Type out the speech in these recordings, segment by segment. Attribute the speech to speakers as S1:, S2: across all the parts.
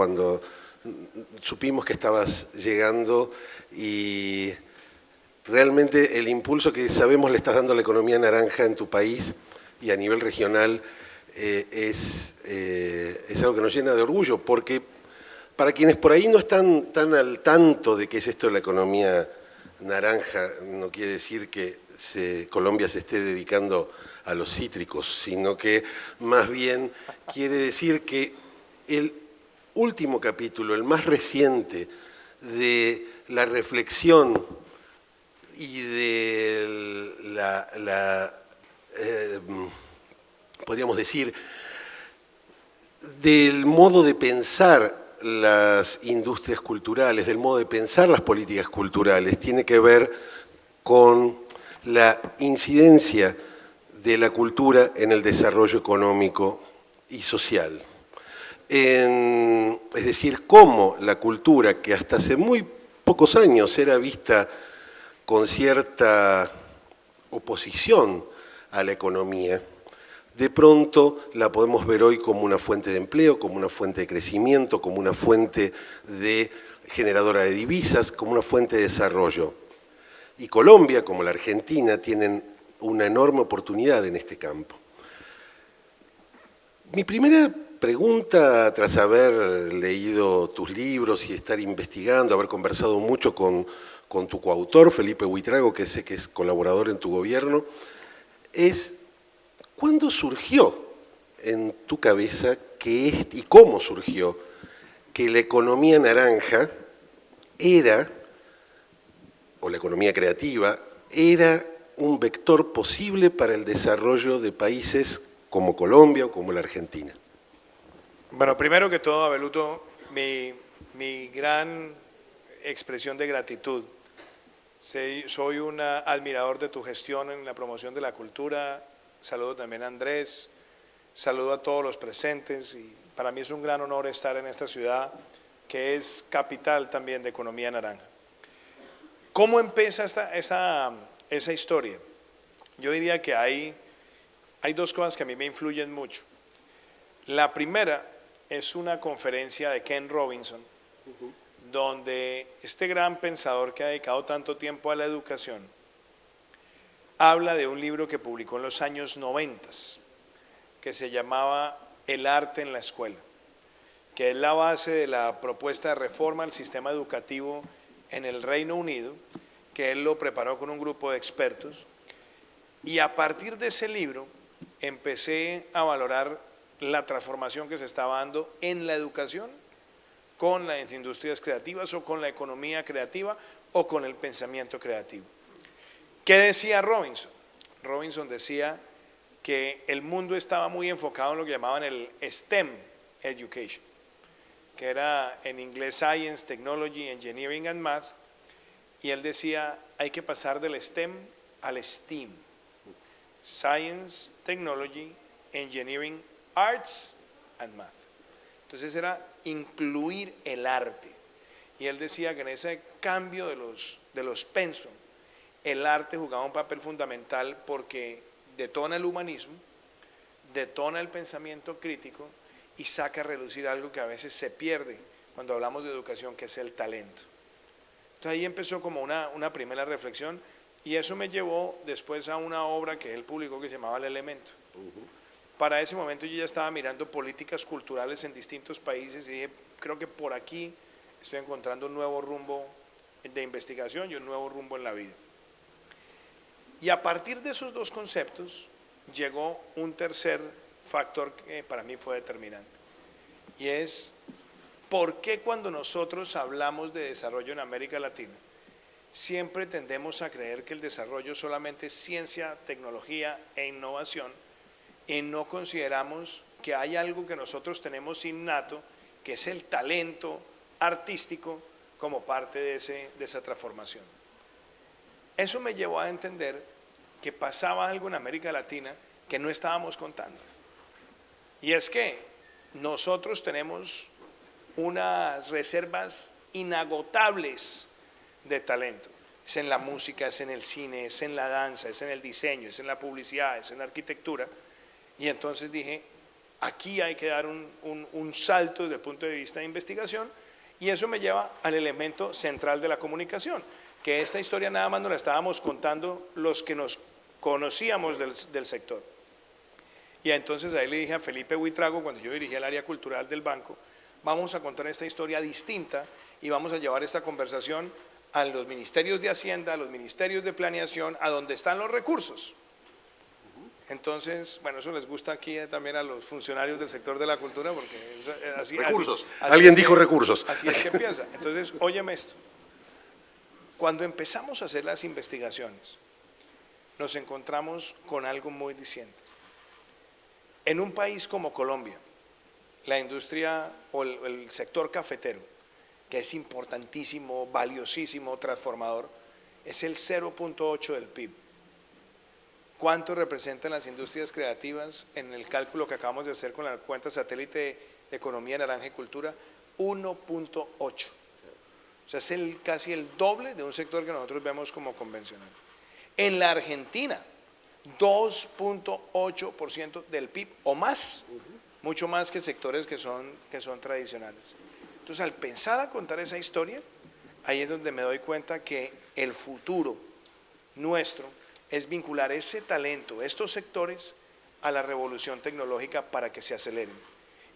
S1: cuando supimos que estabas llegando y realmente el impulso que sabemos le estás dando a la economía naranja en tu país y a nivel regional es algo que nos llena de orgullo, porque para quienes por ahí no están tan al tanto de qué es esto de la economía naranja, no quiere decir que Colombia se esté dedicando a los cítricos, sino que más bien quiere decir que el último capítulo, el más reciente de la reflexión y de podríamos decir, del modo de pensar las industrias culturales, del modo de pensar las políticas culturales, tiene que ver con la incidencia de la cultura en el desarrollo económico y social. Es decir, cómo la cultura, que hasta hace muy pocos años era vista con cierta oposición a la economía, de pronto la podemos ver hoy como una fuente de empleo, como una fuente de crecimiento, como una fuente generadora de divisas, como una fuente de desarrollo. Y Colombia, como la Argentina, tienen una enorme oportunidad en este campo. Mi primera pregunta, tras haber leído tus libros y estar investigando, haber conversado mucho con tu coautor, Felipe Buitrago, que sé que es colaborador en tu gobierno, es ¿cuándo surgió en tu cabeza y cómo surgió que la economía naranja era, o la economía creativa, era un vector posible para el desarrollo de países como Colombia o como la Argentina?
S2: Bueno, primero que todo, Abeluto, mi gran expresión de gratitud. Soy un admirador de tu gestión en la promoción de la cultura. Saludo también a Andrés, saludo a todos los presentes y para mí es un gran honor estar en esta ciudad que es capital también de economía naranja. ¿Cómo empieza esa historia? Yo diría que hay dos cosas que a mí me influyen mucho. La primera es una conferencia de Ken Robinson, donde este gran pensador que ha dedicado tanto tiempo a la educación habla de un libro que publicó en los años 90 que se llamaba El arte en la escuela, que es la base de la propuesta de reforma al sistema educativo en el Reino Unido, que él lo preparó con un grupo de expertos. Y a partir de ese libro empecé a valorar la transformación que se estaba dando en la educación con las industrias creativas o con la economía creativa o con el pensamiento creativo. ¿Qué decía Robinson? Robinson decía que el mundo estaba muy enfocado en lo que llamaban el STEM Education, que era en inglés Science, Technology, Engineering and Math, y él decía hay que pasar del STEM al STEAM, Science, Technology, Engineering, Arts and Math. Entonces era incluir el arte, y él decía que en ese cambio de los pensum, el arte jugaba un papel fundamental porque detona el humanismo, detona el pensamiento crítico y saca a relucir algo que a veces se pierde cuando hablamos de educación, que es el talento. Entonces ahí empezó como una primera reflexión y eso me llevó después a una obra que él publicó que se llamaba El Elemento. Para ese momento yo ya estaba mirando políticas culturales en distintos países y dije, creo que por aquí estoy encontrando un nuevo rumbo de investigación y un nuevo rumbo en la vida. Y a partir de esos dos conceptos llegó un tercer factor que para mí fue determinante, y es por qué cuando nosotros hablamos de desarrollo en América Latina siempre tendemos a creer que el desarrollo solamente es ciencia, tecnología e innovación y no consideramos que hay algo que nosotros tenemos innato, que es el talento artístico como parte de esa transformación. Eso me llevó a entender que pasaba algo en América Latina que no estábamos contando. Y es que nosotros tenemos unas reservas inagotables de talento. Es en la música, es en el cine, es en la danza, es en el diseño, es en la publicidad, es en la arquitectura. Y entonces dije, aquí hay que dar un salto desde el punto de vista de investigación, y eso me lleva al elemento central de la comunicación, que esta historia nada más nos la estábamos contando los que nos conocíamos del sector. Y entonces ahí le dije a Felipe Buitrago, cuando yo dirigía el área cultural del banco, vamos a contar esta historia distinta y vamos a llevar esta conversación a los ministerios de Hacienda, a los ministerios de Planeación, a donde están los recursos. Entonces, bueno, eso les gusta aquí también a los funcionarios del sector de la cultura, porque así,
S1: recursos.
S2: Así
S1: Alguien dijo recursos.
S2: Así es que piensa. Entonces, óyeme esto. Cuando empezamos a hacer las investigaciones, nos encontramos con algo muy diciente. En un país como Colombia, la industria o el sector cafetero, que es importantísimo, valiosísimo, transformador, es el 0.8 del PIB. ¿Cuánto representan las industrias creativas en el cálculo que acabamos de hacer con la cuenta satélite de Economía Naranja y Cultura? 1.8. O sea, es casi el doble de un sector que nosotros vemos como convencional. En la Argentina, 2.8% del PIB o más, mucho más que sectores que son tradicionales. Entonces, al pensar a contar esa historia, ahí es donde me doy cuenta que el futuro nuestro es vincular ese talento, estos sectores, a la revolución tecnológica para que se aceleren.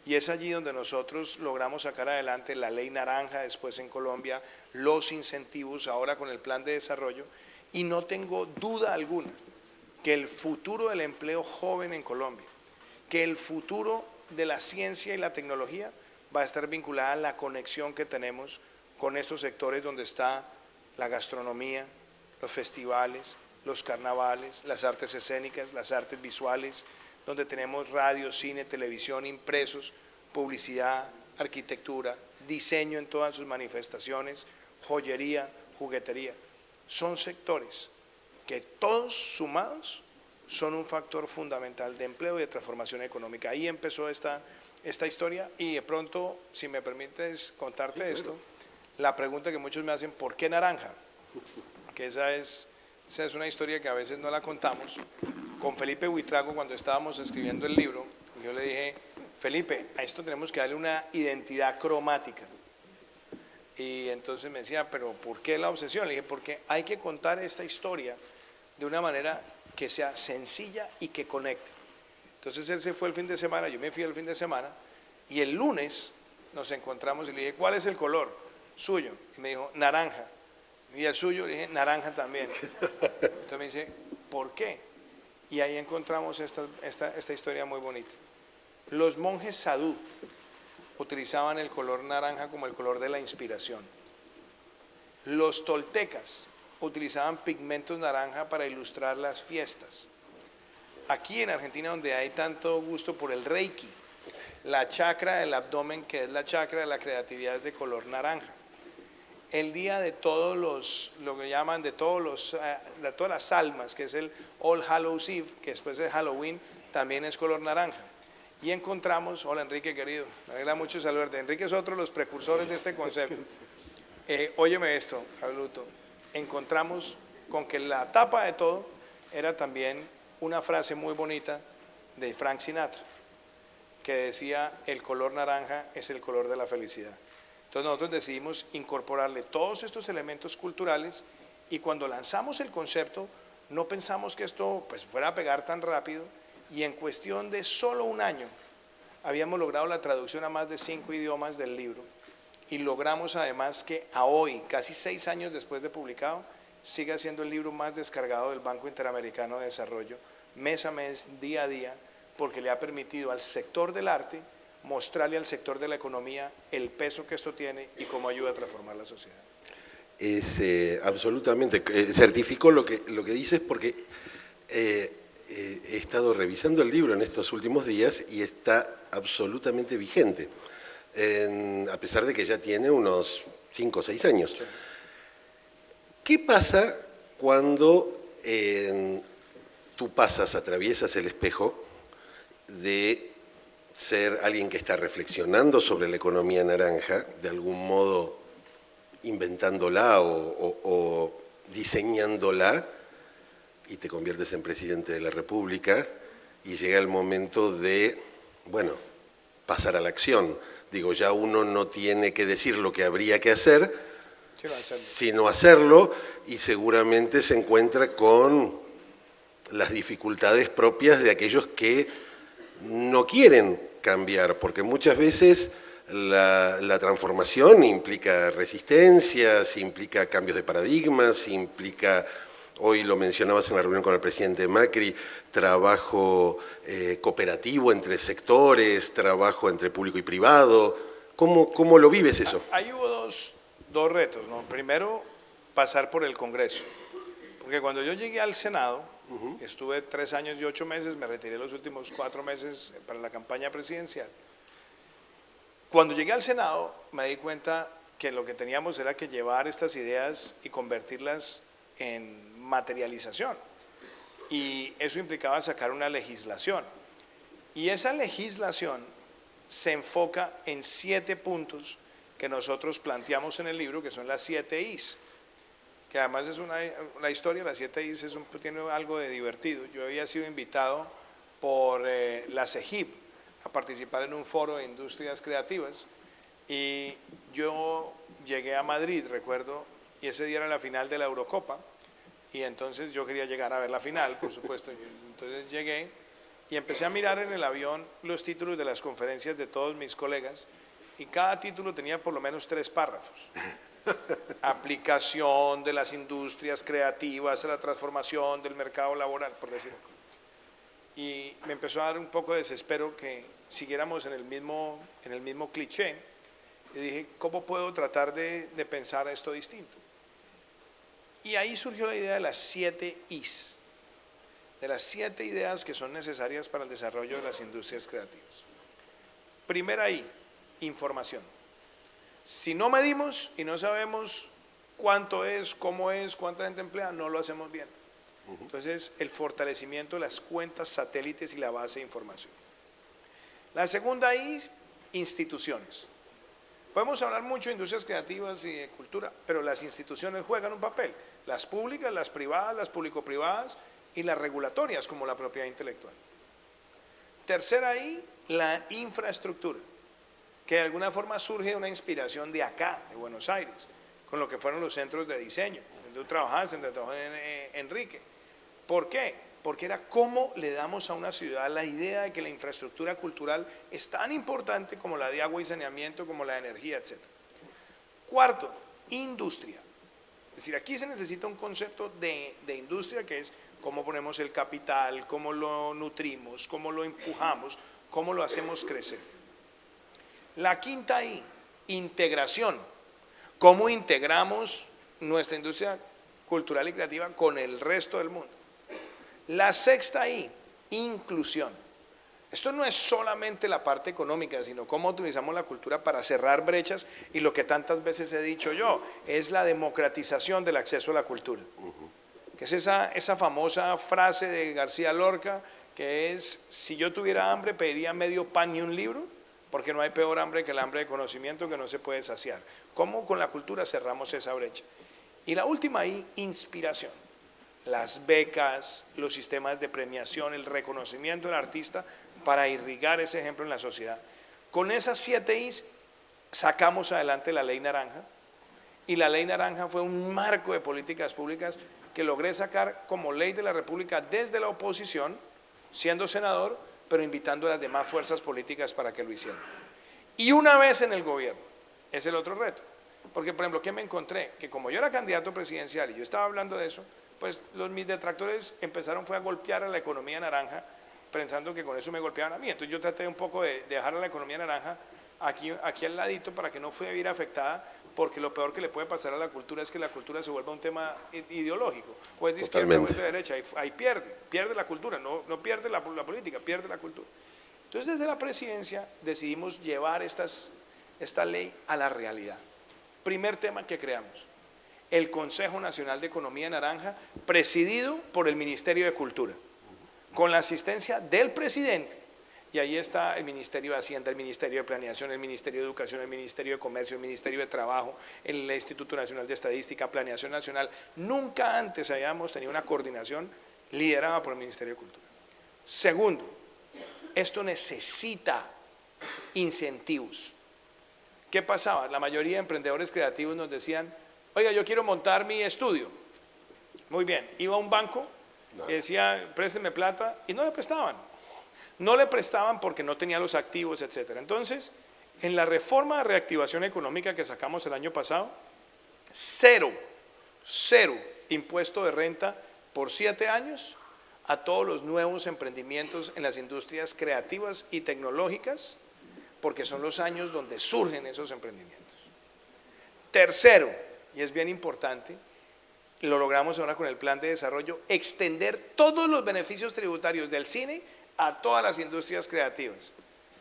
S2: Y es allí donde nosotros logramos sacar adelante la ley naranja, después en Colombia, los incentivos, ahora con el plan de desarrollo, y no tengo duda alguna que el futuro del empleo joven en Colombia, que el futuro de la ciencia y la tecnología va a estar vinculada a la conexión que tenemos con estos sectores donde está la gastronomía, los festivales, los carnavales, las artes escénicas, las artes visuales, donde tenemos radio, cine, televisión, impresos, publicidad, arquitectura, diseño en todas sus manifestaciones, joyería, juguetería. Son sectores que todos sumados son un factor fundamental de empleo y de transformación económica. Ahí empezó esta historia, y de pronto, si me permites contarte esto, la pregunta que muchos me hacen, ¿por qué naranja? Que esa es una historia que a veces no la contamos. Con Felipe Buitrago, cuando estábamos escribiendo el libro, yo le dije, Felipe, a esto tenemos que darle una identidad cromática. Y entonces me decía, pero ¿por qué la obsesión? Le dije, porque hay que contar esta historia de una manera que sea sencilla y que conecte. Entonces él se fue el fin de semana, yo me fui el fin de semana, y el lunes nos encontramos y le dije, ¿cuál es el color suyo? Y me dijo, naranja. Y el suyo, le dije, naranja también. Entonces me dice, ¿por qué? Y ahí encontramos esta historia muy bonita. Los monjes sadú utilizaban el color naranja como el color de la inspiración. Los toltecas utilizaban pigmentos naranja para ilustrar las fiestas. Aquí en Argentina, donde hay tanto gusto por el Reiki, la chakra del abdomen, que es la chakra de la creatividad, es de color naranja. El día de todos lo que llaman de todas las almas, que es el All Hallows Eve, que después es Halloween, también es color naranja. Y encontramos, hola Enrique querido, me alegra mucho saludarte. Enrique es otro de los precursores de este concepto. Óyeme esto, Abluto, encontramos con que la tapa de todo era también una frase muy bonita de Frank Sinatra, que decía, el color naranja es el color de la felicidad. Entonces nosotros decidimos incorporarle todos estos elementos culturales, y cuando lanzamos el concepto no pensamos que esto pues fuera a pegar tan rápido, y en cuestión de solo un año habíamos logrado la traducción a más de 5 idiomas del libro, y logramos además que a hoy, casi 6 años después de publicado, siga siendo el libro más descargado del Banco Interamericano de Desarrollo, mes a mes, día a día, porque le ha permitido al sector del arte mostrarle al sector de la economía el peso que esto tiene y cómo ayuda a transformar la sociedad.
S1: Es absolutamente, certifico lo que dices, porque he estado revisando el libro en estos últimos días y está absolutamente vigente, a pesar de que ya tiene unos 5 o 6 años. Sí. ¿Qué pasa cuando tú atraviesas el espejo de ser alguien que está reflexionando sobre la economía naranja, de algún modo inventándola o diseñándola, y te conviertes en presidente de la República, y llega el momento de bueno, pasar a la acción. Digo, ya uno no tiene que decir lo que habría que hacer, sino hacerlo, y seguramente se encuentra con las dificultades propias de aquellos que no quieren cambiar, porque muchas veces la transformación implica resistencias, implica cambios de paradigmas, implica, hoy lo mencionabas en la reunión con el presidente Macri, trabajo cooperativo entre sectores, trabajo entre público y privado. ¿Cómo lo vives eso?
S2: Ahí hubo dos retos, ¿no? Primero, pasar por el Congreso, porque cuando yo llegué al Senado, estuve 3 años y 8 meses, me retiré los últimos 4 meses para la campaña presidencial. Cuando llegué al Senado me di cuenta que lo que teníamos era que llevar estas ideas y convertirlas en materialización, y eso implicaba sacar una legislación, y esa legislación se enfoca en 7 puntos que nosotros planteamos en el libro, que son las 7 Is, que además es una historia. Las 7 Is tiene algo de divertido. Yo había sido invitado por la CEGIP a participar en un foro de industrias creativas, y yo llegué a Madrid, recuerdo, y ese día era la final de la Eurocopa, y entonces yo quería llegar a ver la final, por supuesto. Entonces llegué y empecé a mirar en el avión los títulos de las conferencias de todos mis colegas, y cada título tenía por lo menos 3 párrafos. Aplicación de las industrias creativas a la transformación del mercado laboral, por decirlo. Y me empezó a dar un poco de desespero que siguiéramos en el mismo cliché, y dije, ¿cómo puedo tratar de pensar esto distinto? Y ahí surgió la idea de las 7 Is, de las 7 ideas que son necesarias para el desarrollo de las industrias creativas. Primera I, información. Si no medimos y no sabemos cuánto es, cómo es, cuánta gente emplea, no lo hacemos bien. Entonces, el fortalecimiento de las cuentas satélites y la base de información. La segunda I, instituciones. Podemos hablar mucho de industrias creativas y de cultura, pero las instituciones juegan un papel. Las públicas, las privadas, las público-privadas y las regulatorias, como la propiedad intelectual. Tercera I, la infraestructura, que de alguna forma surge de una inspiración de acá, de Buenos Aires, con lo que fueron los centros de diseño, donde tú trabajaste, donde trabajó Enrique. ¿Por qué? Porque era cómo le damos a una ciudad la idea de que la infraestructura cultural es tan importante como la de agua y saneamiento, como la de energía, etc. Cuarto, industria. Es decir, aquí se necesita un concepto de industria, que es cómo ponemos el capital, cómo lo nutrimos, cómo lo empujamos, cómo lo hacemos crecer. La quinta I, integración. ¿Cómo integramos nuestra industria cultural y creativa con el resto del mundo? La sexta I, inclusión. Esto no es solamente la parte económica, sino cómo utilizamos la cultura para cerrar brechas, y lo que tantas veces he dicho yo, es la democratización del acceso a la cultura. Que es esa famosa frase de García Lorca, que es: si yo tuviera hambre pediría medio pan y un libro, porque no hay peor hambre que el hambre de conocimiento que no se puede saciar. ¿Cómo con la cultura cerramos esa brecha? Y la última I, inspiración. Las becas, los sistemas de premiación, el reconocimiento del artista para irrigar ese ejemplo en la sociedad. Con esas 7 Is sacamos adelante la Ley Naranja, y la Ley Naranja fue un marco de políticas públicas que logré sacar como ley de la República desde la oposición, siendo senador, pero invitando a las demás fuerzas políticas para que lo hicieran. Y una vez en el gobierno, es el otro reto. Porque, por ejemplo, ¿qué me encontré? Que como yo era candidato presidencial y yo estaba hablando de eso, pues mis detractores empezaron a golpear a la economía naranja, pensando que con eso me golpeaban a mí. Entonces yo traté un poco de dejar a la economía naranja aquí al ladito, para que no fuera afectada, porque lo peor que le puede pasar a la cultura es que la cultura se vuelva un tema ideológico, o es de izquierda o es de derecha, ahí pierde la cultura, no pierde la política, pierde la cultura. Entonces desde la presidencia decidimos llevar esta ley a la realidad. Primer tema que creamos, el Consejo Nacional de Economía Naranja, presidido por el Ministerio de Cultura, con la asistencia del presidente. Y ahí está el Ministerio de Hacienda, el Ministerio de Planeación, el Ministerio de Educación, el Ministerio de Comercio, el Ministerio de Trabajo, el Instituto Nacional de Estadística, Planeación Nacional. Nunca antes habíamos tenido una coordinación liderada por el Ministerio de Cultura. Segundo, esto necesita incentivos. ¿Qué pasaba? La mayoría de emprendedores creativos nos decían, oiga, yo quiero montar mi estudio. Muy bien, iba a un banco y decía, présteme plata, y no le prestaban. No le prestaban porque no tenía los activos, etc. Entonces, en la reforma de reactivación económica que sacamos el año pasado, cero impuesto de renta por 7 años a todos los nuevos emprendimientos en las industrias creativas y tecnológicas, porque son los años donde surgen esos emprendimientos. Tercero, y es bien importante, lo logramos ahora con el plan de desarrollo, extender todos los beneficios tributarios del cine a todas las industrias creativas.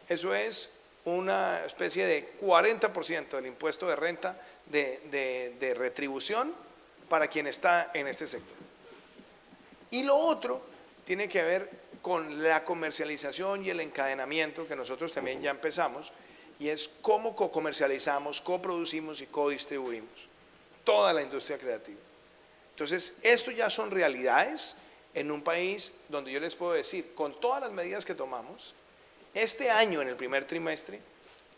S2: Eso es una especie de 40% del impuesto de renta de retribución para quien está en este sector. Y lo otro tiene que ver con la comercialización y el encadenamiento que nosotros también ya empezamos, y es cómo comercializamos, coproducimos y codistribuimos toda la industria creativa. Entonces, esto ya son realidades en un país donde yo les puedo decir, con todas las medidas que tomamos, este año en el primer trimestre,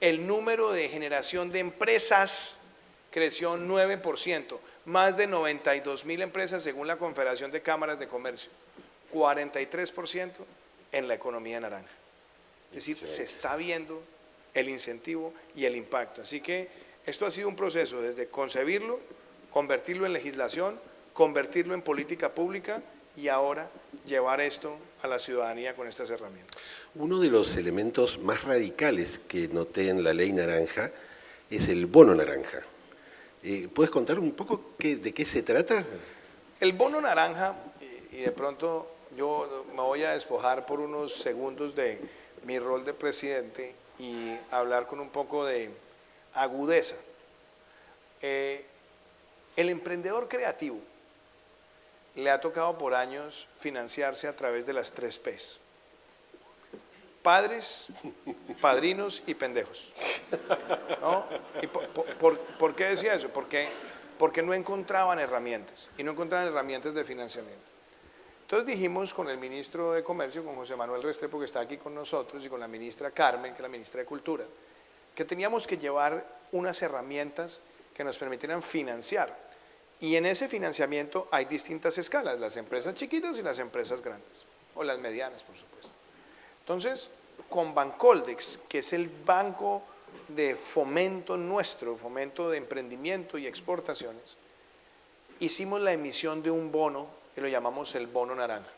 S2: el número de generación de empresas creció 9%, más de 92.000 empresas según la Confederación de Cámaras de Comercio, 43% en la economía naranja. Es decir, se está viendo el incentivo y el impacto. Así que esto ha sido un proceso desde concebirlo, convertirlo en legislación, convertirlo en política pública y ahora llevar esto a la ciudadanía con estas herramientas.
S1: Uno de los elementos más radicales que noté en la ley naranja es el bono naranja. ¿Puedes contar un poco de qué se trata?
S2: El bono naranja, y de pronto yo me voy a despojar por unos segundos de mi rol de presidente y hablar con un poco de agudeza. El emprendedor creativo le ha tocado por años financiarse a través de las 3 P's. Padres, padrinos y pendejos. ¿No? ¿Y por qué decía eso? Porque no encontraban herramientas, y no encontraban herramientas de financiamiento. Entonces dijimos con el ministro de Comercio, con José Manuel Restrepo, que está aquí con nosotros, y con la ministra Carmen, que es la ministra de Cultura, que teníamos que llevar unas herramientas que nos permitieran financiar. Y en ese financiamiento hay distintas escalas, las empresas chiquitas y las empresas grandes, o las medianas, por supuesto. Entonces, con Bancoldex, que es el banco de fomento nuestro, fomento de emprendimiento y exportaciones, hicimos la emisión de un bono que lo llamamos el bono naranja.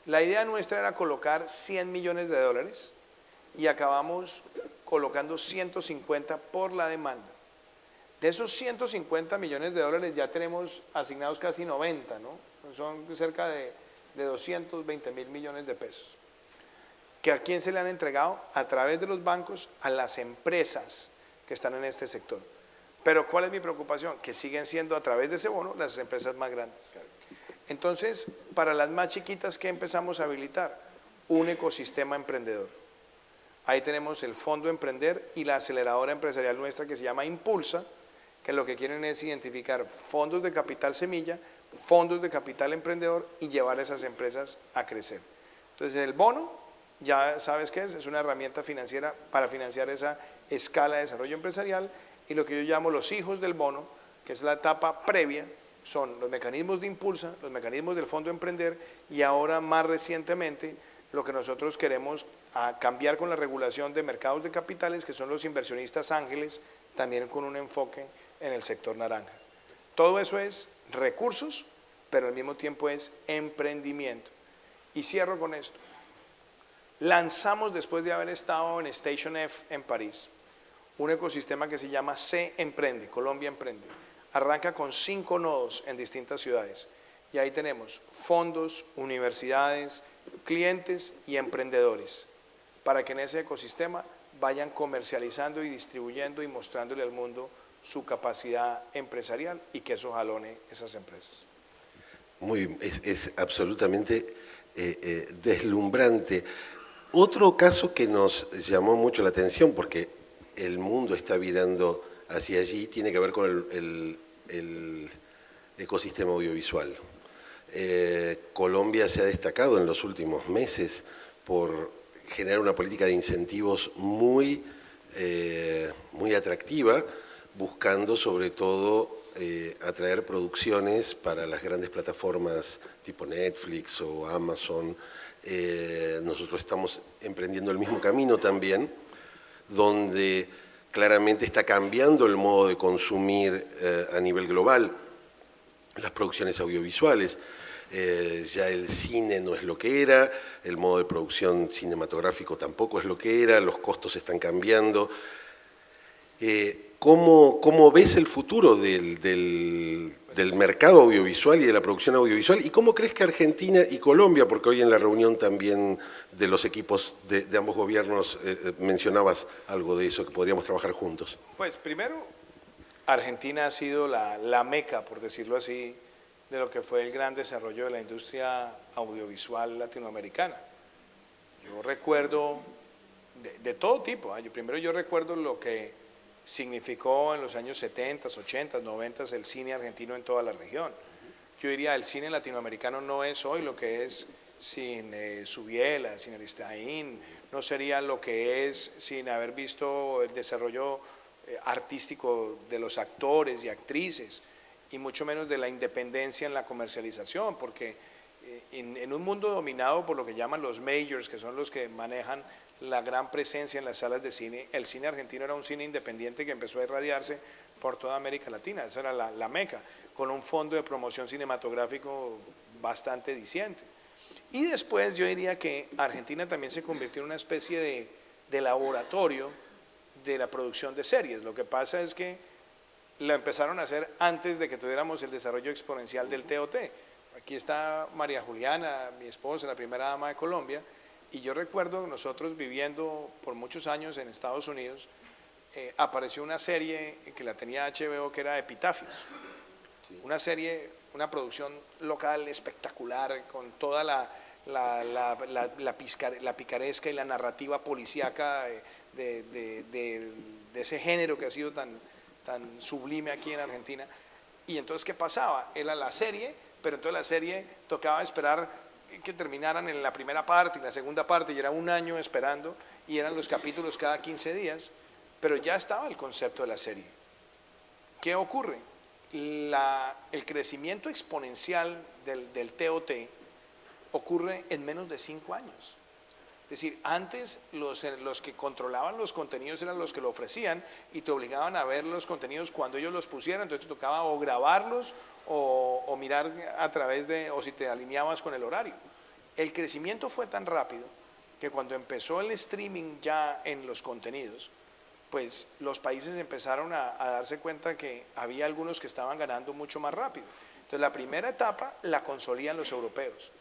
S2: La idea nuestra era colocar 100 millones de dólares y acabamos colocando 150 por la demanda. De esos 150 millones de dólares ya tenemos asignados casi 90, ¿no? Son cerca de 220.000 millones de pesos. ¿Que a quién se le han entregado? A través de los bancos a las empresas que están en este sector. Pero ¿cuál es mi preocupación? Que siguen siendo a través de ese bono las empresas más grandes. Entonces, para las más chiquitas, ¿qué empezamos a habilitar? Un ecosistema emprendedor. Ahí tenemos el Fondo Emprender y la aceleradora empresarial nuestra que se llama Impulsa, que lo que quieren es identificar fondos de capital semilla, fondos de capital emprendedor y llevar a esas empresas a crecer. Entonces el bono, ya sabes qué es una herramienta financiera para financiar esa escala de desarrollo empresarial, y lo que yo llamo los hijos del bono, que es la etapa previa, son los mecanismos de Impulsa, los mecanismos del Fondo Emprender, y ahora más recientemente lo que nosotros queremos cambiar con la regulación de mercados de capitales, que son los inversionistas ángeles, también con un enfoque en el sector naranja. Todo eso es recursos, pero al mismo tiempo es emprendimiento. Y cierro con esto. Lanzamos, después de haber estado en Station F en París, un ecosistema que se llama C Emprende, Colombia Emprende. Arranca con 5 nodos en distintas ciudades. Y ahí tenemos fondos, universidades, clientes y emprendedores, para que en ese ecosistema vayan comercializando y distribuyendo y mostrándole al mundo su capacidad empresarial y que eso jalone esas empresas.
S1: Es absolutamente deslumbrante. Otro caso que nos llamó mucho la atención, porque el mundo está virando hacia allí, tiene que ver con el ecosistema audiovisual. Colombia se ha destacado en los últimos meses por generar una política de incentivos muy atractiva, buscando sobre todo atraer producciones para las grandes plataformas tipo Netflix o Amazon. Nosotros estamos emprendiendo el mismo camino también, donde claramente está cambiando el modo de consumir a nivel global las producciones audiovisuales. Ya el cine no es lo que era, el modo de producción cinematográfico tampoco es lo que era, los costos están cambiando. ¿Cómo ves el futuro del mercado audiovisual y de la producción audiovisual? ¿Y cómo crees que Argentina y Colombia, porque hoy en la reunión también de los equipos de ambos gobiernos mencionabas algo de eso, que podríamos trabajar juntos?
S2: Pues primero, Argentina ha sido la meca, por decirlo así, de lo que fue el gran desarrollo de la industria audiovisual latinoamericana. Yo recuerdo de todo tipo. Primero yo recuerdo lo que significó en los años 70, 80, 90 el cine argentino en toda la región. Yo diría, el cine latinoamericano no es hoy lo que es sin Subiela, sin Aristaín, no sería lo que es sin haber visto el desarrollo artístico de los actores y actrices, y mucho menos de la independencia en la comercialización, porque en un mundo dominado por lo que llaman los majors, que son los que manejan la gran presencia en las salas de cine, el cine argentino era un cine independiente que empezó a irradiarse por toda América Latina. Esa era la meca, con un fondo de promoción cinematográfico bastante diciente. Y después yo diría que Argentina también se convirtió en una especie de laboratorio de la producción de series. Lo que pasa es que lo empezaron a hacer antes de que tuviéramos el desarrollo exponencial del TOT. Aquí está María Juliana, mi esposa, la primera dama de Colombia, y yo recuerdo nosotros viviendo por muchos años en Estados Unidos, apareció una serie que la tenía HBO que era Epitafios, una serie, una producción local espectacular con toda la picaresca y la narrativa policíaca de ese género que ha sido tan sublime aquí en Argentina. Y entonces, ¿qué pasaba? Era la serie, pero entonces la serie tocaba esperar que terminaran en la primera parte y la segunda parte, y era un año esperando, y eran los capítulos cada 15 días, pero ya estaba el concepto de la serie. ¿Qué ocurre? El crecimiento exponencial del TOT ocurre en menos de 5 años. Es decir, antes los que controlaban los contenidos eran los que lo ofrecían y te obligaban a ver los contenidos cuando ellos los pusieran, entonces te tocaba o grabarlos o mirar a través de, o si te alineabas con el horario. El crecimiento fue tan rápido que cuando empezó el streaming ya en los contenidos, pues los países empezaron a darse cuenta que había algunos que estaban ganando mucho más rápido. Entonces la primera etapa la consolían los europeos.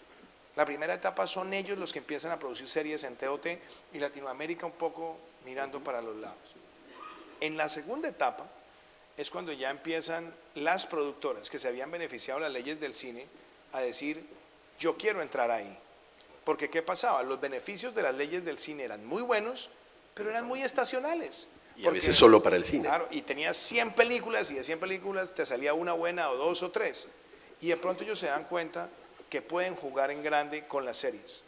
S2: La primera etapa son ellos los que empiezan a producir series en TOT y Latinoamérica un poco mirando para los lados. En la segunda etapa es cuando ya empiezan las productoras que se habían beneficiado de las leyes del cine a decir, yo quiero entrar ahí. Porque ¿qué pasaba? Los beneficios de las leyes del cine eran muy buenos, pero eran muy estacionales.
S1: Y a veces solo para el cine.
S2: Claro, y tenías 100 películas y de 100 películas te salía una buena o 2 o 3. Y de pronto ellos se dan cuenta que pueden jugar en grande con las series.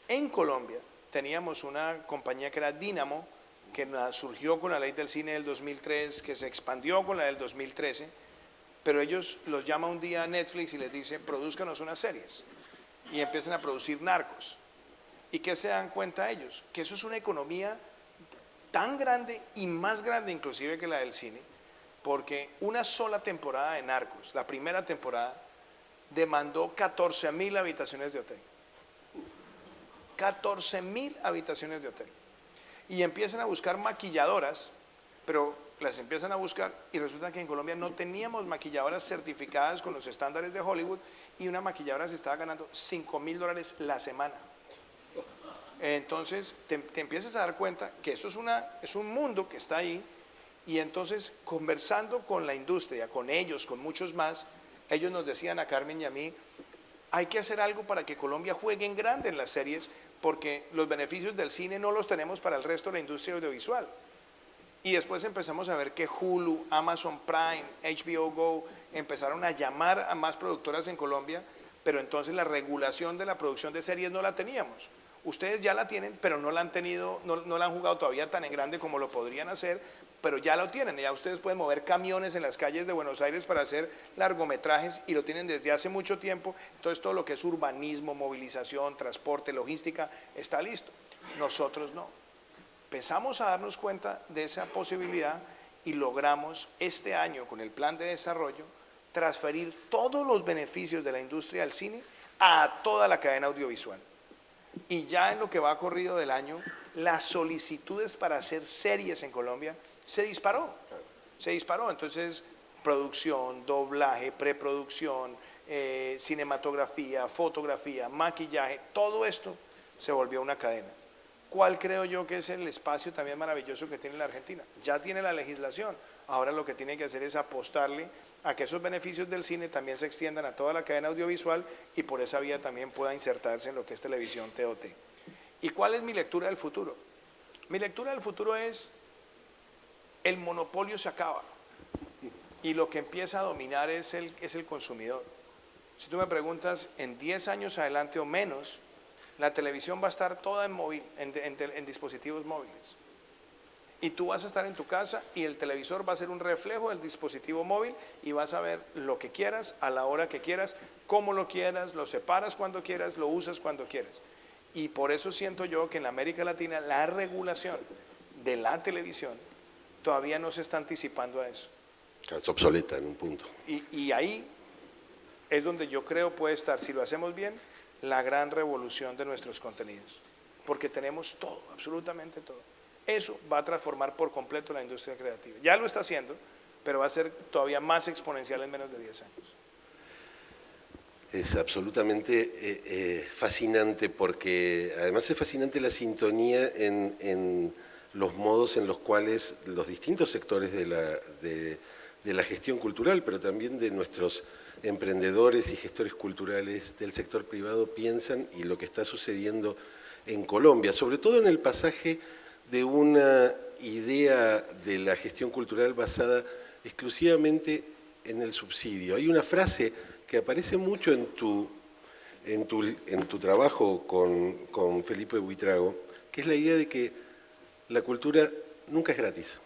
S2: En Colombia teníamos una compañía que era Dínamo, que surgió con la ley del cine del 2003, que se expandió con la del 2013, pero ellos los llama un día a Netflix y les dice, produzcanos unas series, y empiezan a producir Narcos. ¿Y qué se dan cuenta ellos? Que eso es una economía tan grande y más grande inclusive que la del cine, porque una sola temporada de Narcos, la primera temporada, demandó 14.000 habitaciones de hotel. 14.000 habitaciones de hotel. Y empiezan a buscar maquilladoras, pero las empiezan a buscar y resulta que en Colombia no teníamos maquilladoras certificadas con los estándares de Hollywood y una maquilladora se estaba ganando $5.000 la semana. Entonces te empiezas a dar cuenta que eso es un mundo que está ahí, y entonces conversando con la industria, con ellos, con muchos más, ellos nos decían a Carmen y a mí, hay que hacer algo para que Colombia juegue en grande en las series, porque los beneficios del cine no los tenemos para el resto de la industria audiovisual. Y después empezamos a ver que Hulu, Amazon Prime, HBO Go empezaron a llamar a más productoras en Colombia, pero entonces la regulación de la producción de series no la teníamos. Ustedes ya la tienen, pero no la han tenido, no la han jugado todavía tan en grande como lo podrían hacer, pero ya lo tienen. Ya ustedes pueden mover camiones en las calles de Buenos Aires para hacer largometrajes y lo tienen desde hace mucho tiempo. Entonces todo lo que es urbanismo, movilización, transporte, logística, está listo. Nosotros no. Empezamos a darnos cuenta de esa posibilidad y logramos este año con el plan de desarrollo transferir todos los beneficios de la industria del cine a toda la cadena audiovisual. Y ya en lo que va corrido del año, las solicitudes para hacer series en Colombia se disparó. Entonces, producción, doblaje, preproducción, cinematografía, fotografía, maquillaje, todo esto se volvió una cadena. ¿Cuál creo yo que es el espacio también maravilloso que tiene la Argentina? Ya tiene la legislación, ahora lo que tiene que hacer es apostarle a que esos beneficios del cine también se extiendan a toda la cadena audiovisual y por esa vía también pueda insertarse en lo que es televisión TOT. ¿Y cuál es mi lectura del futuro? Mi lectura del futuro es, el monopolio se acaba y lo que empieza a dominar es el consumidor. Si tú me preguntas, en 10 años adelante o menos, la televisión va a estar toda en dispositivos móviles. Y tú vas a estar en tu casa y el televisor va a ser un reflejo del dispositivo móvil y vas a ver lo que quieras, a la hora que quieras, cómo lo quieras, lo separas cuando quieras, lo usas cuando quieras. Y por eso siento yo que en la América Latina la regulación de la televisión todavía no se está anticipando a eso.
S1: Es obsoleta en un punto.
S2: Y ahí es donde yo creo puede estar, si lo hacemos bien, la gran revolución de nuestros contenidos. Porque tenemos todo, absolutamente todo. Eso va a transformar por completo la industria creativa. Ya lo está haciendo, pero va a ser todavía más exponencial en menos de 10 años.
S1: Es absolutamente fascinante porque además es fascinante la sintonía en los modos en los cuales los distintos sectores de la gestión cultural, pero también de nuestros emprendedores y gestores culturales del sector privado piensan y lo que está sucediendo en Colombia, sobre todo en el pasaje de una idea de la gestión cultural basada exclusivamente en el subsidio. Hay una frase que aparece mucho en tu trabajo con Felipe Buitrago, que es la idea de que la cultura nunca es gratis.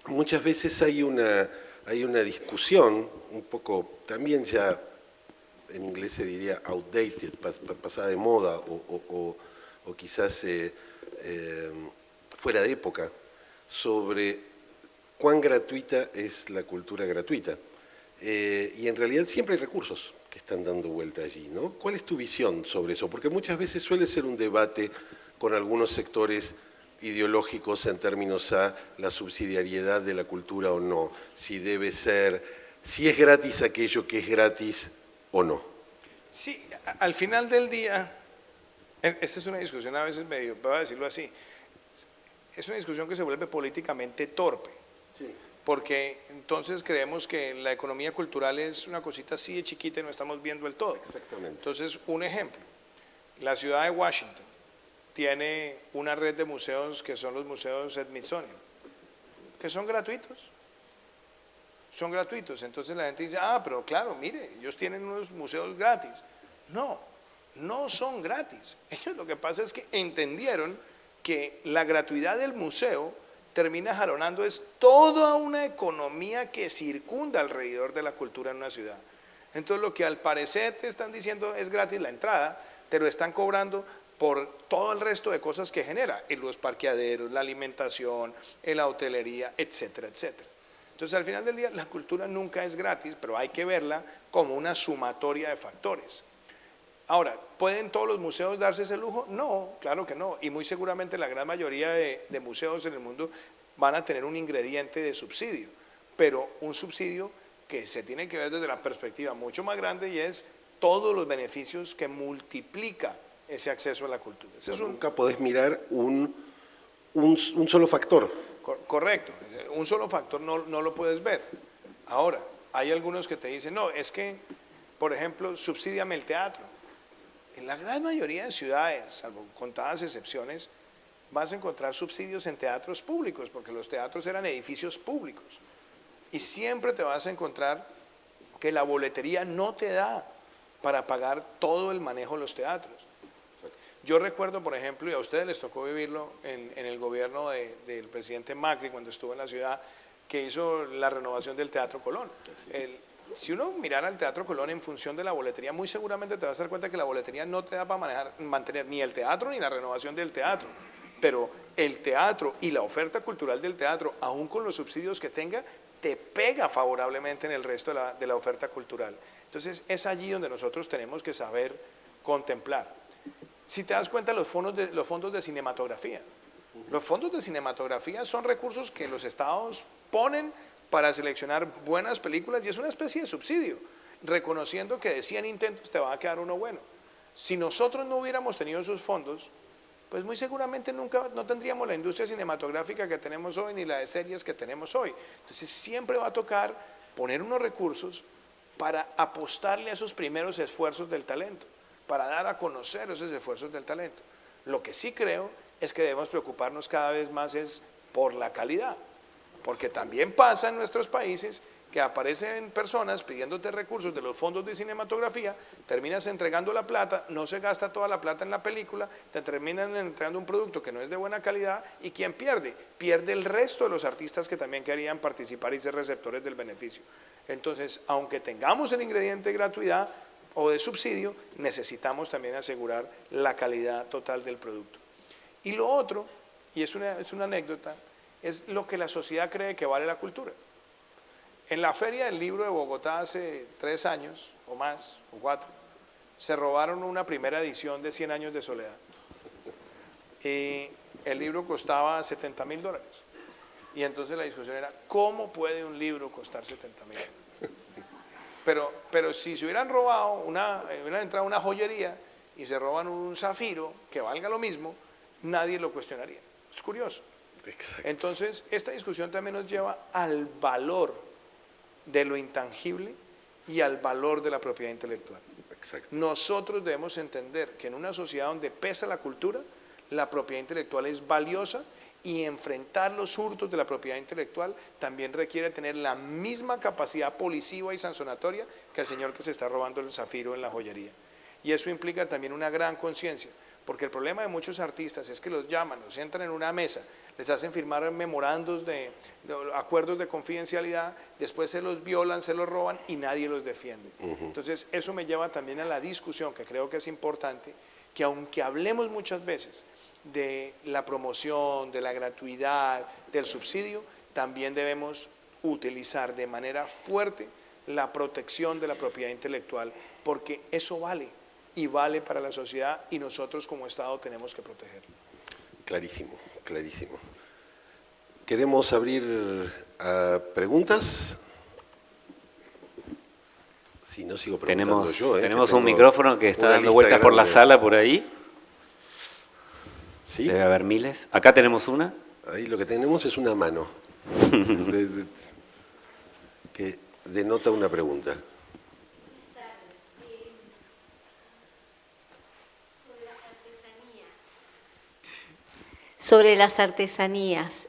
S1: Muchas veces hay una discusión, un poco también ya en inglés se diría outdated, pasada de moda o quizás fuera de época, sobre cuán gratuita es la cultura gratuita. Y en realidad siempre hay recursos que están dando vuelta allí, ¿no? ¿Cuál es tu visión sobre eso? Porque muchas veces suele ser un debate con algunos sectores ideológicos en términos a la subsidiariedad de la cultura o no, si debe ser, si es gratis aquello que es gratis o no.
S2: Sí, al final del día, esta es una discusión a veces medio, voy a decirlo así, es una discusión que se vuelve políticamente torpe. Sí. Porque entonces creemos que la economía cultural es una cosita así de chiquita y no estamos viendo el todo.
S1: Exactamente.
S2: Entonces, un ejemplo, la ciudad de Washington tiene una red de museos que son los museos Smithsonian, que son gratuitos. Son gratuitos. Entonces la gente dice, pero claro, mire, ellos tienen unos museos gratis. No, no son gratis. Ellos lo que pasa es que entendieron que la gratuidad del museo termina jalonando es toda una economía que circunda alrededor de la cultura en una ciudad. Entonces lo que al parecer te están diciendo es gratis la entrada, te lo están cobrando por todo el resto de cosas que genera, en los parqueaderos, la alimentación, en la hotelería, etcétera, etcétera. Entonces al final del día la cultura nunca es gratis, pero hay que verla como una sumatoria de factores. Ahora, ¿pueden todos los museos darse ese lujo? No, claro que no. Y muy seguramente la gran mayoría de museos en el mundo van a tener un ingrediente de subsidio, pero un subsidio que se tiene que ver desde la perspectiva mucho más grande y es todos los beneficios que multiplica ese acceso a la cultura.
S1: Nunca podés mirar un solo factor.
S2: Correcto, un solo factor no lo puedes ver. Ahora, hay algunos que te dicen, no, es que, por ejemplo, subsídiame el teatro. En la gran mayoría de ciudades, salvo contadas excepciones, vas a encontrar subsidios en teatros públicos, porque los teatros eran edificios públicos. Y siempre te vas a encontrar que la boletería no te da para pagar todo el manejo de los teatros. Yo recuerdo, por ejemplo, y a ustedes les tocó vivirlo en el gobierno del presidente Macri cuando estuvo en la ciudad, que hizo la renovación del Teatro Colón. Si uno mirara el Teatro Colón en función de la boletería, muy seguramente te vas a dar cuenta que la boletería no te da para mantener ni el teatro ni la renovación del teatro. Pero el teatro y la oferta cultural del teatro, aún con los subsidios que tenga, te pega favorablemente en el resto de la oferta cultural. Entonces es allí donde nosotros tenemos que saber contemplar. Si te das cuenta, los fondos de cinematografía. Los fondos de cinematografía son recursos que los estados ponen para seleccionar buenas películas y es una especie de subsidio, reconociendo que de 100 intentos te va a quedar uno bueno. Si nosotros no hubiéramos tenido esos fondos, pues muy seguramente nunca no tendríamos la industria cinematográfica que tenemos hoy ni la de series que tenemos hoy. Entonces siempre va a tocar poner unos recursos para apostarle a esos primeros esfuerzos del talento, para dar a conocer esos esfuerzos del talento. Lo que sí creo es que debemos preocuparnos cada vez más es por la calidad, porque también pasa en nuestros países que aparecen personas pidiéndote recursos de los fondos de cinematografía, terminas entregando la plata, no se gasta toda la plata en la película, te terminan entregando un producto que no es de buena calidad y ¿quién pierde? Pierde el resto de los artistas que también querían participar y ser receptores del beneficio. Entonces, aunque tengamos el ingrediente de gratuidad o de subsidio, necesitamos también asegurar la calidad total del producto. Y lo otro, y es una anécdota, es lo que la sociedad cree que vale la cultura. En la Feria del Libro de Bogotá hace 3 años, o más, o 4, se robaron una primera edición de 100 años de soledad. Y el libro costaba $70.000. Y entonces la discusión era, ¿cómo puede un libro costar $70.000? Pero si se hubieran robado, hubieran entrado a una joyería y se roban un zafiro que valga lo mismo, nadie lo cuestionaría. Es curioso.
S1: Exacto.
S2: Entonces, esta discusión también nos lleva al valor de lo intangible y al valor de la propiedad intelectual.
S1: Exacto.
S2: Nosotros debemos entender que en una sociedad donde pesa la cultura, la propiedad intelectual es valiosa y enfrentar los hurtos de la propiedad intelectual también requiere tener la misma capacidad policiva y sancionatoria que el señor que se está robando el zafiro en la joyería. Y eso implica también una gran conciencia, porque el problema de muchos artistas es que los llaman, los sientan en una mesa, les hacen firmar memorandos de acuerdos de confidencialidad, después se los violan, se los roban y nadie los defiende. Entonces eso me lleva también a la discusión, que creo que es importante, que aunque hablemos muchas veces de la promoción, de la gratuidad, del subsidio, también debemos utilizar de manera fuerte la protección de la propiedad intelectual, porque eso vale, y vale para la sociedad y nosotros como Estado tenemos que protegerlo.
S1: Clarísimo, clarísimo. Queremos abrir a preguntas. Si no, sigo preguntando
S3: Tenemos un micrófono que está dando vueltas por la sala por ahí.
S1: ¿Sí?
S3: Debe haber miles. Acá tenemos una.
S1: Ahí lo que tenemos es una mano que denota una pregunta.
S4: Sobre las artesanías,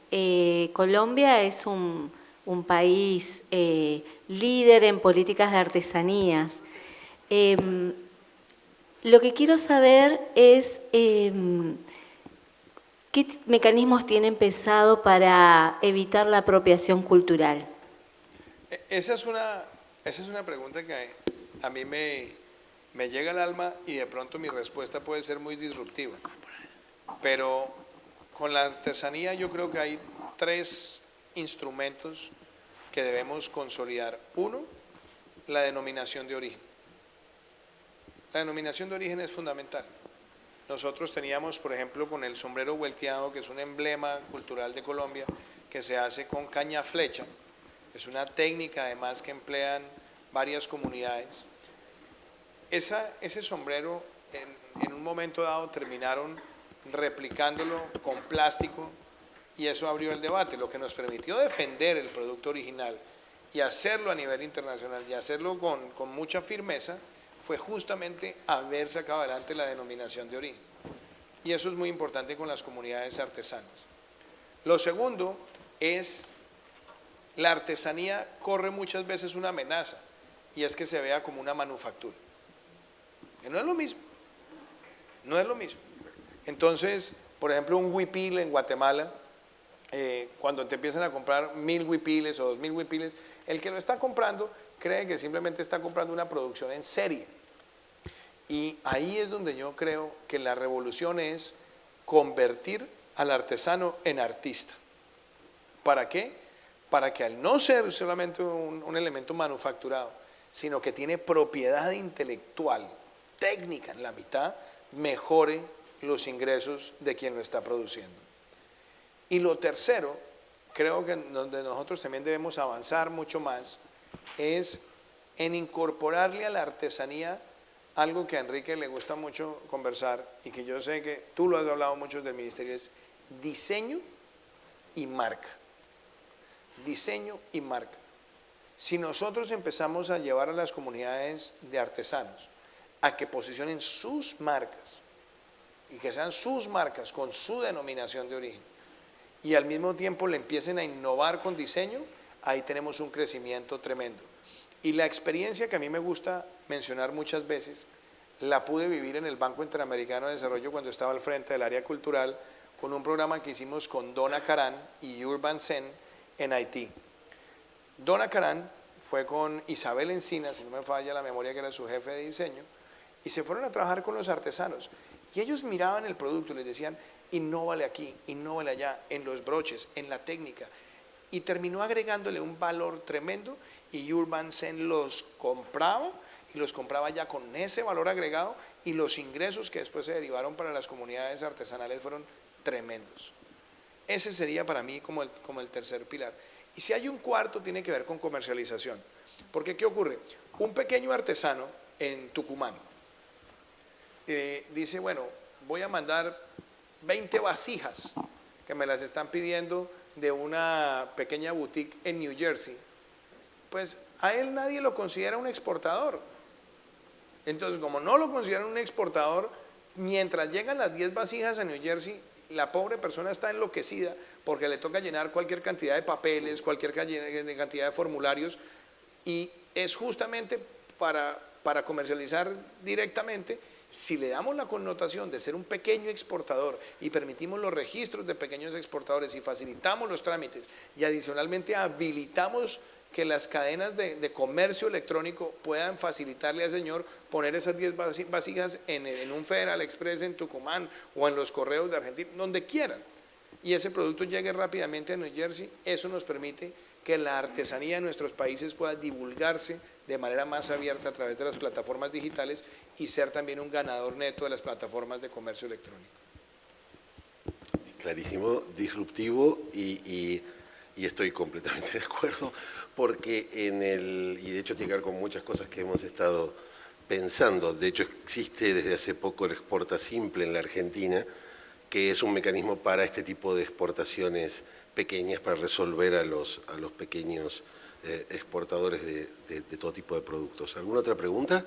S4: Colombia es un país líder en políticas de artesanías. Lo que quiero saber es qué mecanismos tienen pensado para evitar la apropiación cultural.
S2: Esa es una pregunta que a mí me llega al alma y de pronto mi respuesta puede ser muy disruptiva, pero con la artesanía yo creo que hay 3 instrumentos que debemos consolidar. Uno, la denominación de origen. La denominación de origen es fundamental. Nosotros teníamos, por ejemplo, con el sombrero vuelteado, que es un emblema cultural de Colombia, que se hace con caña flecha. Es una técnica además que emplean varias comunidades. Ese sombrero en un momento dado terminaron replicándolo con plástico y eso abrió el debate, lo que nos permitió defender el producto original y hacerlo a nivel internacional y hacerlo con mucha firmeza fue justamente haber sacado adelante la denominación de origen. Y eso es muy importante con las comunidades artesanas. Lo segundo es, la artesanía corre muchas veces una amenaza y es que se vea como una manufactura. No es lo mismo. No es lo mismo. Entonces, por ejemplo, un huipil en Guatemala, cuando te empiezan a comprar 1000 huipiles o 2000 huipiles, el que lo está comprando cree que simplemente está comprando una producción en serie. Y ahí es donde yo creo que la revolución es convertir al artesano en artista. ¿Para qué? Para que al no ser solamente un elemento manufacturado, sino que tiene propiedad intelectual, técnica en la mitad, mejore los ingresos de quien lo está produciendo. Y lo tercero, creo que donde nosotros también debemos avanzar mucho más, es en incorporarle a la artesanía algo que a Enrique le gusta mucho conversar y que yo sé que tú lo has hablado mucho del ministerio, es diseño y marca. Diseño y marca. Si nosotros empezamos a llevar a las comunidades de artesanos a que posicionen sus marcas y que sean sus marcas con su denominación de origen y al mismo tiempo le empiecen a innovar con diseño, ahí tenemos un crecimiento tremendo. Y la experiencia que a mí me gusta mencionar muchas veces, la pude vivir en el Banco Interamericano de Desarrollo cuando estaba al frente del área cultural con un programa que hicimos con Donna Karan y Urban Sen en Haití. Donna Karan fue con Isabel Encinas, si no me falla la memoria, que era su jefe de diseño, y se fueron a trabajar con los artesanos. Y ellos miraban el producto y les decían, innóvale aquí, innóvale allá, en los broches, en la técnica. Y terminó agregándole un valor tremendo y Urban Sen los compraba y los compraba ya con ese valor agregado y los ingresos que después se derivaron para las comunidades artesanales fueron tremendos. Ese sería para mí como el tercer pilar. Y si hay un cuarto, tiene que ver con comercialización. Porque ¿qué ocurre? Un pequeño artesano en Tucumán dice, bueno, voy a mandar 20 vasijas que me las están pidiendo de una pequeña boutique en New Jersey. Pues a él nadie lo considera un exportador. Entonces, como no lo consideran un exportador, mientras llegan las 10 vasijas a New Jersey, la pobre persona está enloquecida porque le toca llenar cualquier cantidad de papeles, cualquier cantidad de formularios, y es justamente para comercializar directamente. Si le damos la connotación de ser un pequeño exportador y permitimos los registros de pequeños exportadores y facilitamos los trámites y adicionalmente habilitamos que las cadenas de comercio electrónico puedan facilitarle al señor poner esas 10 vasijas en un Federal Express en Tucumán o en los correos de Argentina, donde quieran, y ese producto llegue rápidamente a New Jersey, eso nos permite que la artesanía de nuestros países pueda divulgarse de manera más abierta a través de las plataformas digitales y ser también un ganador neto de las plataformas de comercio electrónico.
S1: Clarísimo, disruptivo y estoy completamente de acuerdo porque y de hecho tiene que ver con muchas cosas que hemos estado pensando. De hecho existe desde hace poco el Exporta Simple en la Argentina, que es un mecanismo para este tipo de exportaciones pequeñas, para resolver a los pequeños exportadores de todo tipo de productos. ¿Alguna otra pregunta?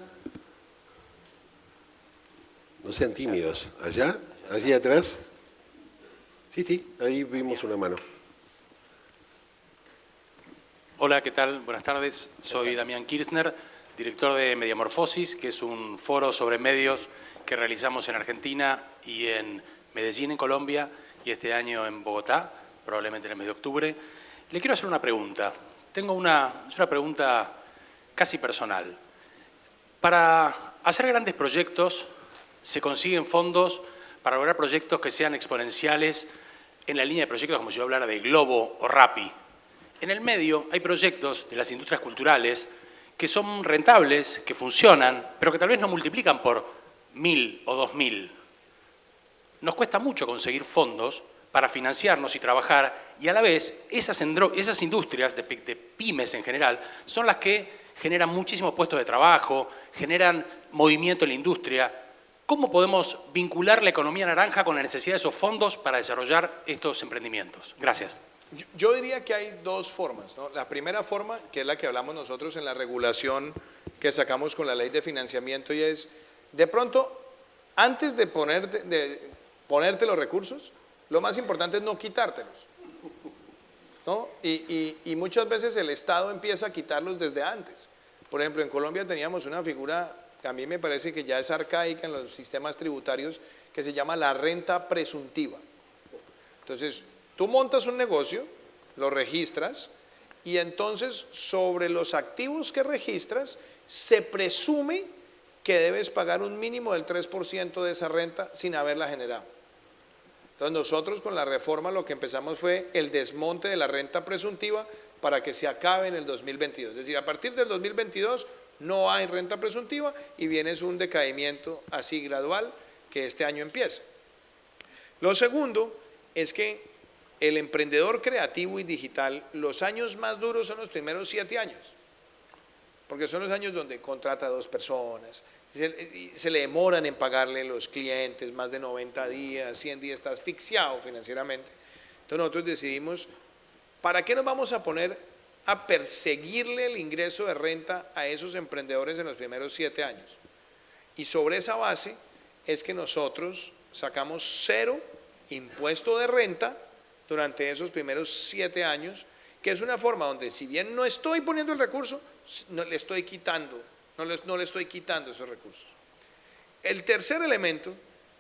S1: No sean tímidos. ¿Allá? ¿Allí atrás? Sí, ahí vimos una mano.
S5: Hola, ¿qué tal? Buenas tardes. Soy Damián Kirchner, director de Mediamorfosis, que es un foro sobre medios que realizamos en Argentina y en Medellín, en Colombia, y este año en Bogotá, probablemente en el mes de octubre. Le quiero hacer una pregunta. Es una pregunta casi personal. Para hacer grandes proyectos se consiguen fondos para lograr proyectos que sean exponenciales en la línea de proyectos como si yo hablara de Globo o Rappi. En el medio hay proyectos de las industrias culturales que son rentables, que funcionan, pero que tal vez no multiplican por 1000 o 2000. Nos cuesta mucho conseguir fondos para financiarnos y trabajar, y a la vez esas industrias de pymes en general son las que generan muchísimos puestos de trabajo, generan movimiento en la industria. ¿Cómo podemos vincular la economía naranja con la necesidad de esos fondos para desarrollar estos emprendimientos? Gracias.
S2: Yo diría que hay dos formas, ¿no? La primera forma, que es la que hablamos nosotros en la regulación que sacamos con la ley de financiamiento, y es, de pronto, antes de ponerte los recursos, lo más importante es no quitártelos, ¿no? Y muchas veces el Estado empieza a quitarlos desde antes. Por ejemplo, en Colombia teníamos una figura a mí me parece que ya es arcaica en los sistemas tributarios, que se llama la renta presuntiva. Entonces, tú montas un negocio, lo registras, y entonces sobre los activos que registras, se presume que debes pagar un mínimo del 3% de esa renta sin haberla generado. Entonces nosotros con la reforma lo que empezamos fue el desmonte de la renta presuntiva para que se acabe en el 2022. Es decir, a partir del 2022 no hay renta presuntiva y viene un decaimiento así gradual que este año empieza. Lo segundo es que el emprendedor creativo y digital, los años más duros son los primeros 7 años, porque son los años donde contrata a 2 personas, se le demoran en pagarle los clientes más de 90 días, 100 días, está asfixiado financieramente. Entonces nosotros decidimos, ¿para qué nos vamos a poner a perseguirle el ingreso de renta a esos emprendedores en los primeros 7 años? Y sobre esa base es que nosotros sacamos 0 impuesto de renta durante esos primeros 7 años, que es una forma donde si bien no estoy poniendo el recurso, no le estoy quitando esos recursos. El tercer elemento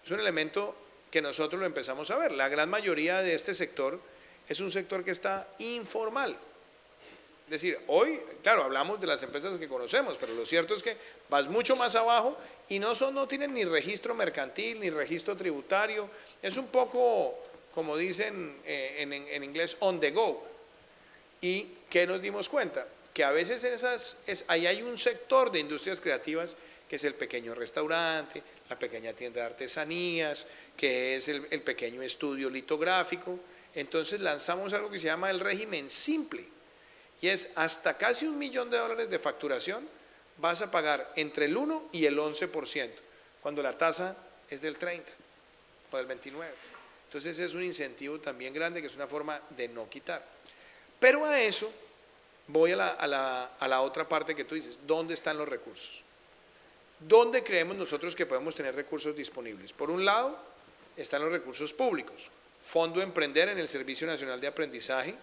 S2: es un elemento que nosotros lo empezamos a ver. La gran mayoría de este sector es un sector que está informal. Es decir, hoy, claro, hablamos de las empresas que conocemos, pero lo cierto es que vas mucho más abajo y no tienen ni registro mercantil, ni registro tributario. Es un poco, como dicen en inglés, on the go. ¿Y qué nos dimos cuenta? Que a veces ahí hay un sector de industrias creativas que es el pequeño restaurante, la pequeña tienda de artesanías, que es el pequeño estudio litográfico. Entonces lanzamos algo que se llama el régimen simple, y es hasta casi $1 millón de facturación vas a pagar entre el 1 y el 11%, cuando la tasa es del 30 o del 29. Entonces es un incentivo también grande, que es una forma de no quitar. Pero a eso voy a la otra parte que tú dices, ¿dónde están los recursos? ¿Dónde creemos nosotros que podemos tener recursos disponibles? Por un lado, están los recursos públicos. Fondo Emprender en el Servicio Nacional de Aprendizaje,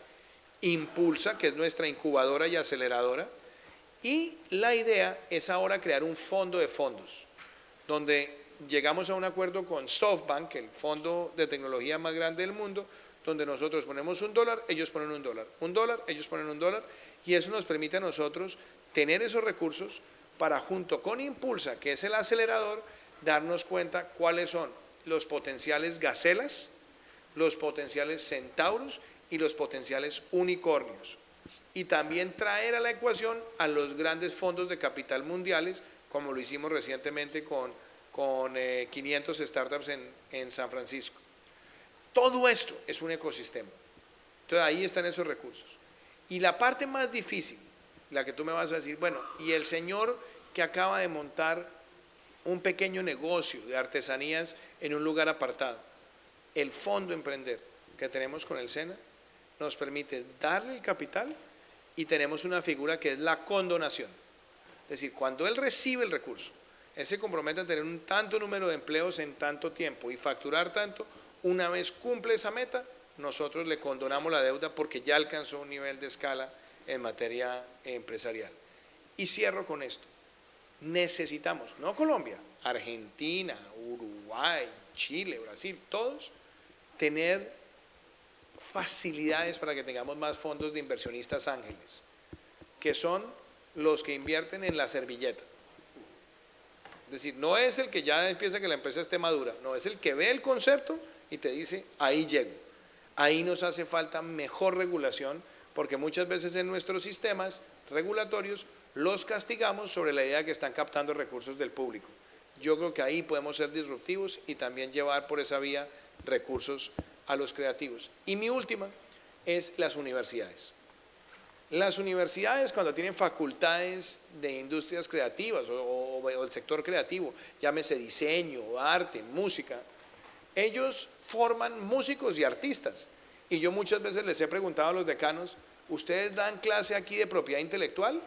S2: Impulsa, que es nuestra incubadora y aceleradora, y la idea es ahora crear un fondo de fondos, donde llegamos a un acuerdo con SoftBank, el fondo de tecnología más grande del mundo, donde nosotros ponemos $1, ellos ponen $1, $1, ellos ponen $1, y eso nos permite a nosotros tener esos recursos para, junto con Impulsa, que es el acelerador, darnos cuenta cuáles son los potenciales gacelas, los potenciales centauros y los potenciales unicornios. Y también traer a la ecuación a los grandes fondos de capital mundiales, como lo hicimos recientemente con 500 startups en San Francisco. Todo esto es un ecosistema. Entonces ahí están esos recursos. Y la parte más difícil, la que tú me vas a decir, bueno, y el señor que acaba de montar un pequeño negocio de artesanías en un lugar apartado, el Fondo Emprender que tenemos con el SENA nos permite darle el capital, y tenemos una figura que es la condonación. Es decir, cuando él recibe el recurso, él se compromete a tener un tanto número de empleos en tanto tiempo y facturar tanto. Una vez cumple esa meta, nosotros le condonamos la deuda porque ya alcanzó un nivel de escala en materia empresarial. Y cierro con esto. Necesitamos, no Colombia, Argentina, Uruguay, Chile, Brasil, todos, tener facilidades para que tengamos más fondos de inversionistas ángeles, que son los que invierten en la servilleta. Es decir, no es el que ya empieza que la empresa esté madura, no, es el que ve el concepto y te dice, ahí llego. Ahí nos hace falta mejor regulación, porque muchas veces en nuestros sistemas regulatorios los castigamos sobre la idea de que están captando recursos del público. Yo creo que ahí podemos ser disruptivos y también llevar por esa vía recursos a los creativos. Y mi última es las universidades. Las universidades, cuando tienen facultades de industrias creativas o el sector creativo, llámese diseño, arte, música, ellos forman músicos y artistas. Y yo muchas veces les he preguntado a los decanos, ¿ustedes dan clase aquí de propiedad intelectual?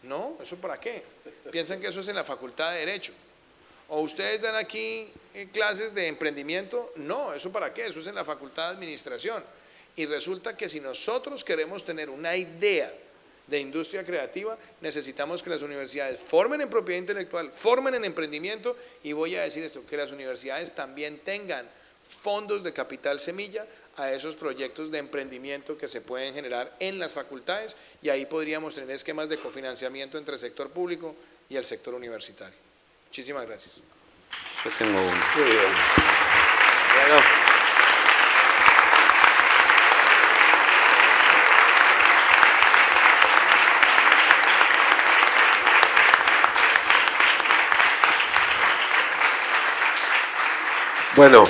S2: No, ¿eso para qué? Piensan que eso es en la Facultad de Derecho. ¿O ustedes dan aquí clases de emprendimiento? No, ¿eso para qué? Eso es en la Facultad de Administración. Y resulta que si nosotros queremos tener una idea de industria creativa, necesitamos que las universidades formen en propiedad intelectual, formen en emprendimiento, y voy a decir esto, que las universidades también tengan fondos de capital semilla a esos proyectos de emprendimiento que se pueden generar en las facultades, y ahí podríamos tener esquemas de cofinanciamiento entre el sector público y el sector universitario. Muchísimas gracias.
S3: Yo tengo uno.
S1: Muy bien.
S3: Bueno.
S1: Bueno,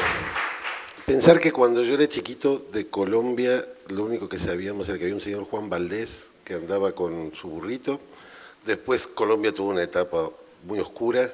S1: pensar que cuando yo era chiquito de Colombia, lo único que sabíamos era que había un señor Juan Valdés que andaba con su burrito. Después Colombia tuvo una etapa muy oscura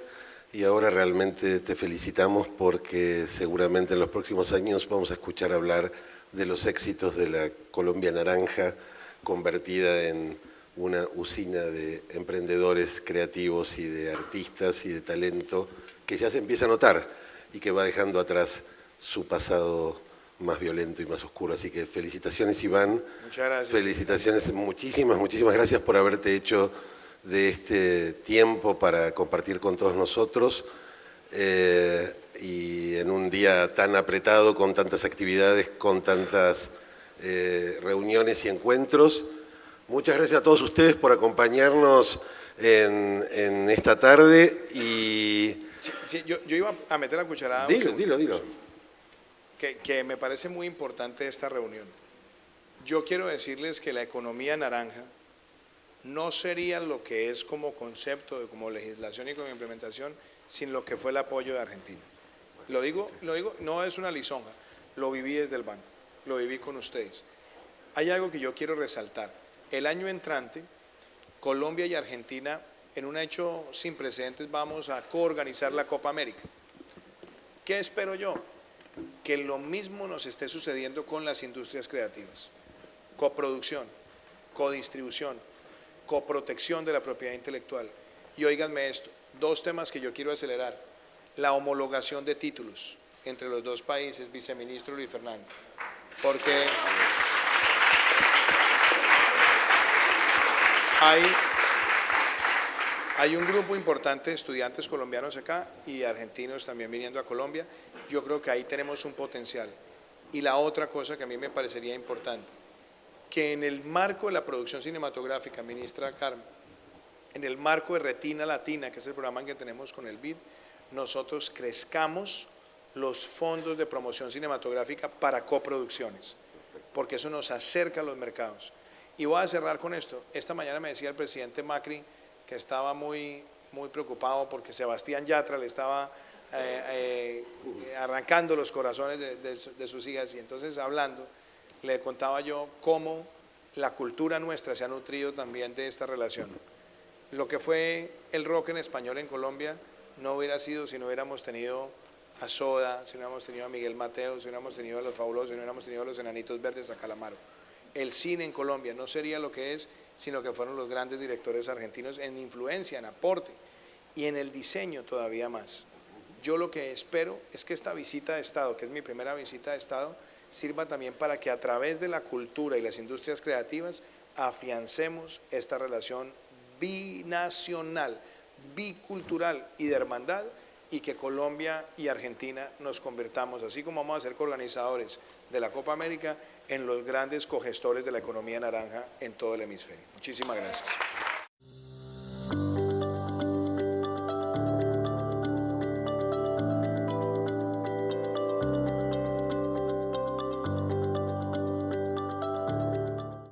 S1: y ahora realmente te felicitamos porque seguramente en los próximos años vamos a escuchar hablar de los éxitos de la Colombia Naranja convertida en una usina de emprendedores creativos y de artistas y de talento que ya se empieza a notar y que va dejando atrás su pasado más violento y más oscuro. Así que felicitaciones, Iván.
S2: Muchas gracias.
S1: Felicitaciones, muchísimas gracias por haberte hecho de este tiempo para compartir con todos nosotros. Y en un día tan apretado, con tantas actividades, con tantas reuniones y encuentros. Muchas gracias a todos ustedes por acompañarnos en esta tarde y...
S2: Sí, yo iba a meter la cucharada.
S1: Dilo.
S2: Que me parece muy importante esta reunión. Yo quiero decirles que la economía naranja no sería lo que es como concepto, como legislación y como implementación, sin lo que fue el apoyo de Argentina. Lo digo, no es una lisonja, lo viví desde el banco, lo viví con ustedes. Hay algo que yo quiero resaltar. El año entrante, Colombia y Argentina, en un hecho sin precedentes, vamos a coorganizar la Copa América. ¿Qué espero yo? Que lo mismo nos esté sucediendo con las industrias creativas. Coproducción, codistribución, coprotección de la propiedad intelectual. Y óiganme esto, dos temas que yo quiero acelerar. La homologación de títulos entre los dos países, viceministro Luis Fernando. Porque hay un grupo importante de estudiantes colombianos acá y argentinos también viniendo a Colombia. Yo creo que ahí tenemos un potencial. Y la otra cosa que a mí me parecería importante, que en el marco de la producción cinematográfica, ministra Carmen, en el marco de Retina Latina, que es el programa que tenemos con el BID, nosotros crezcamos los fondos de promoción cinematográfica para coproducciones, porque eso nos acerca a los mercados. Y voy a cerrar con esto. Esta mañana me decía el presidente Macri que estaba muy preocupado porque Sebastián Yatra le estaba arrancando los corazones de sus hijas, y entonces hablando, le contaba yo cómo la cultura nuestra se ha nutrido también de esta relación. Lo que fue el rock en español en Colombia no hubiera sido si no hubiéramos tenido a Soda, si no hubiéramos tenido a Miguel Mateo, si no hubiéramos tenido a Los Fabulosos, si no hubiéramos tenido a Los Enanitos Verdes, a Calamaro. El cine en Colombia no sería lo que es, sino que fueron los grandes directores argentinos en influencia, en aporte y en el diseño todavía más. Yo lo que espero es que esta visita de Estado, que es mi primera visita de Estado, sirva también para que a través de la cultura y las industrias creativas afiancemos esta relación binacional, bicultural y de hermandad, y que Colombia y Argentina nos convirtamos, así como vamos a ser coorganizadores de la Copa América, en los grandes cogestores de la economía naranja en todo el hemisferio. Muchísimas gracias.